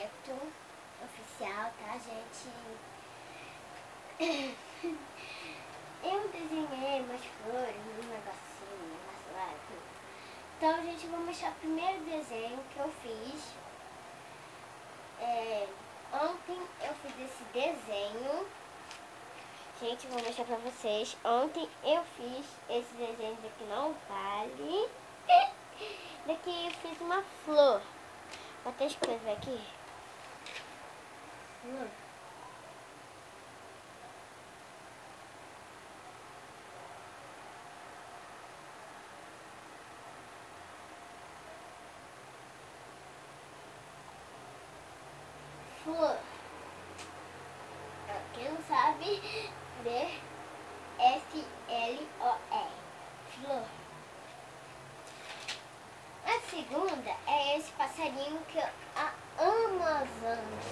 projeto oficial, tá, gente? Eu desenhei umas flores, um negocinho, um negócio lá. Então, gente, eu vou mostrar o primeiro desenho que eu fiz. Ontem eu fiz esse desenho. Gente, vou mostrar pra vocês. Ontem eu fiz esse desenho daqui, não vale. Daqui eu fiz uma flor. Botei as coisas aqui. Flor. Quem não sabe, D-S-L-O-R. Flor. A segunda é esse passarinho que eu amo aos anos.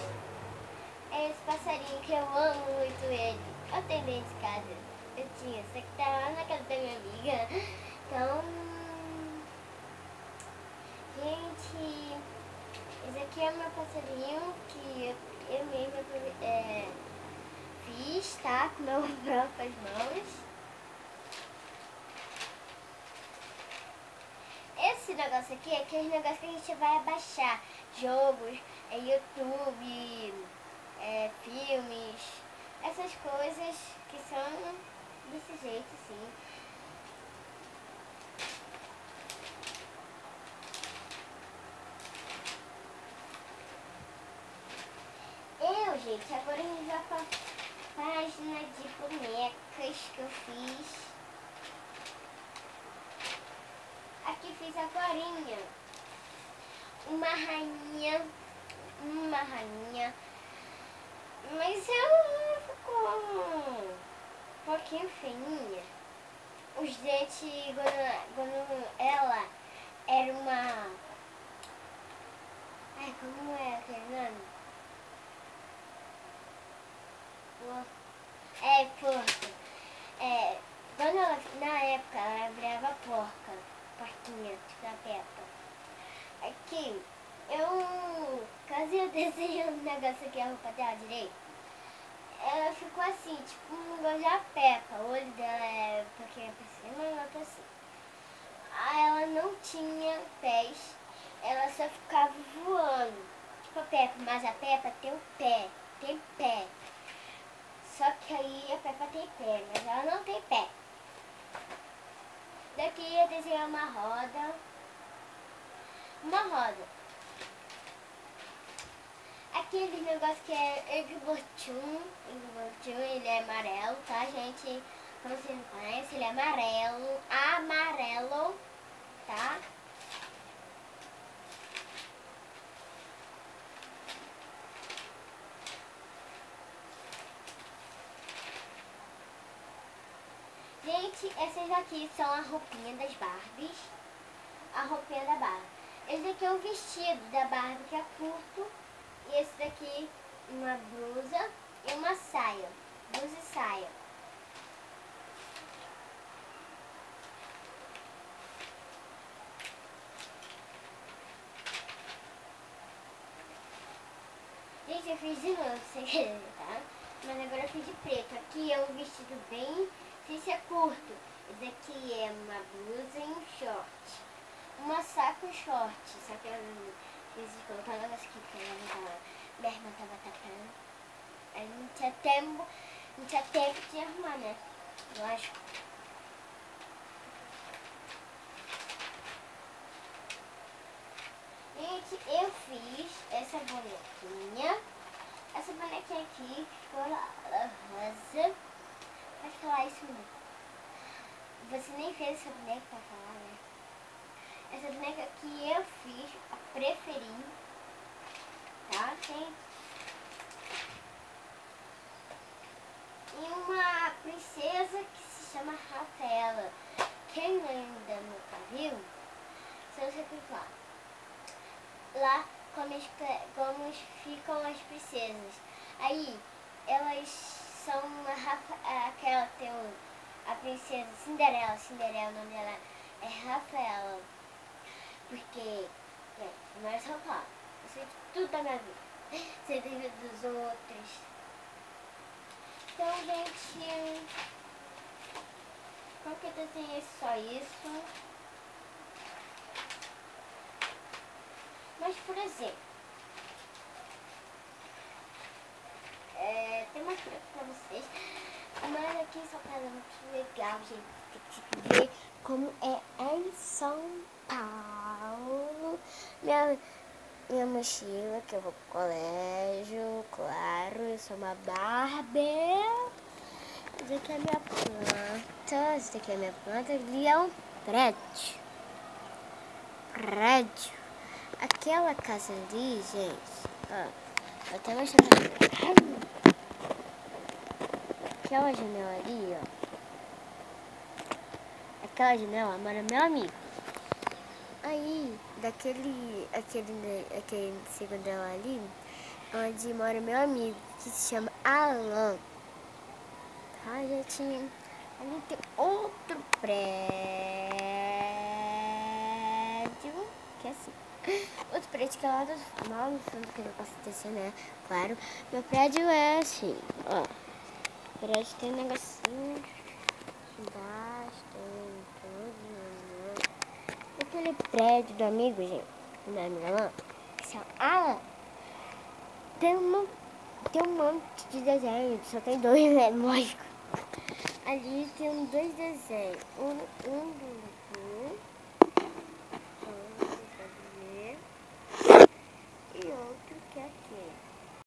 É esse passarinho que eu amo muito ele. Eu tenho dentro de casa. Eu tinha, só que tá lá na casa da minha amiga. Então, gente, esse aqui é o meu passarinho que eu mesma fiz, tá? Com meus próprias mãos. Esse negócio aqui é aquele negócio que a gente vai baixar. Jogos, YouTube, filmes, essas coisas que são desse jeito, assim. Gente, agora a gente vai para a página de bonecas que eu fiz. Aqui fiz agorinha uma rainha, mas ela ficou um pouquinho feinha. Os dentes, quando ela era uma... Ai, como é aquele nome? Porca. Quando ela, na época, ela virava porquinha, tipo a Peppa. Aqui, caso eu desenhe um negócio aqui, a roupa dela direito, ela ficou assim, tipo igual a Peppa. O olho dela é um pouquinho pra cima e outro assim. Ela não tinha pés, ela só ficava voando, tipo a Peppa, mas a Peppa tem pé. Só que aí a Peppa tem pé, mas ela não tem pé. Daqui eu desenhei uma roda. Aquele negócio que é Egg Bochum, ele é amarelo, tá, gente? Como vocês não conhecem, ele é amarelo, tá? Gente, essas aqui são a roupinha das Barbies. A roupinha da Barbie. Esse daqui é o vestido da Barbie, que é curto. E esse daqui, uma blusa e uma saia. Blusa e saia. Gente, eu fiz de novo, sem querer, tá? Mas agora eu fiz de preto. Aqui é um vestido bem... Esse é curto. Esse aqui é uma blusa e um short. Uma saia com short. Só que eu fiz colocar um negócio aqui porque minha irmã tava atacando. Aí não tinha tempo de arrumar, né? Lógico. Gente, eu fiz essa bonequinha. Essa bonequinha aqui ficou rosa. Pode falar isso mesmo. Você nem fez essa boneca pra falar, né? Essa boneca que eu fiz, a preferi, tá, gente? E uma princesa que se chama Rafaela. Quem ainda nunca viu, se você clicar lá como ficam as princesas. Aí, elas são aquela tem a princesa Cinderela, o nome dela é Rafaela. Porque, não é só falar, eu sei de tudo da minha vida. Sem dever dos outros. Então, gente, qualquer desenho é só isso. Mas, por exemplo, tem mais coisa pra vocês. Mas aqui em São Paulo é muito legal, gente. Tem que ver como é em São Paulo. Minha mochila, que eu vou pro colégio, claro, eu sou uma Barbie. Esse aqui é a minha planta, esse aqui é a minha planta, ali é um prédio. Aquela casa ali, gente, ó, vou até mostrar pra vocês. Aquela janela ali, ó. Aquela janela mora meu amigo. Aí, aquele segundo ela ali, onde mora meu amigo, que se chama Alan. Tá, gente? Ali tem outro prédio, que é assim. Outro prédio que é lá no fundo, que eu não posso descer, né? Claro. Meu prédio é assim, ó. O prédio tem um negocinho embaixo, tem tudo. Aquele prédio do amigo, gente, da minha mãe, que chama Alan, tem um monte de desenhos, só tem dois, né? Lógico. Ali tem dois desenhos. Um do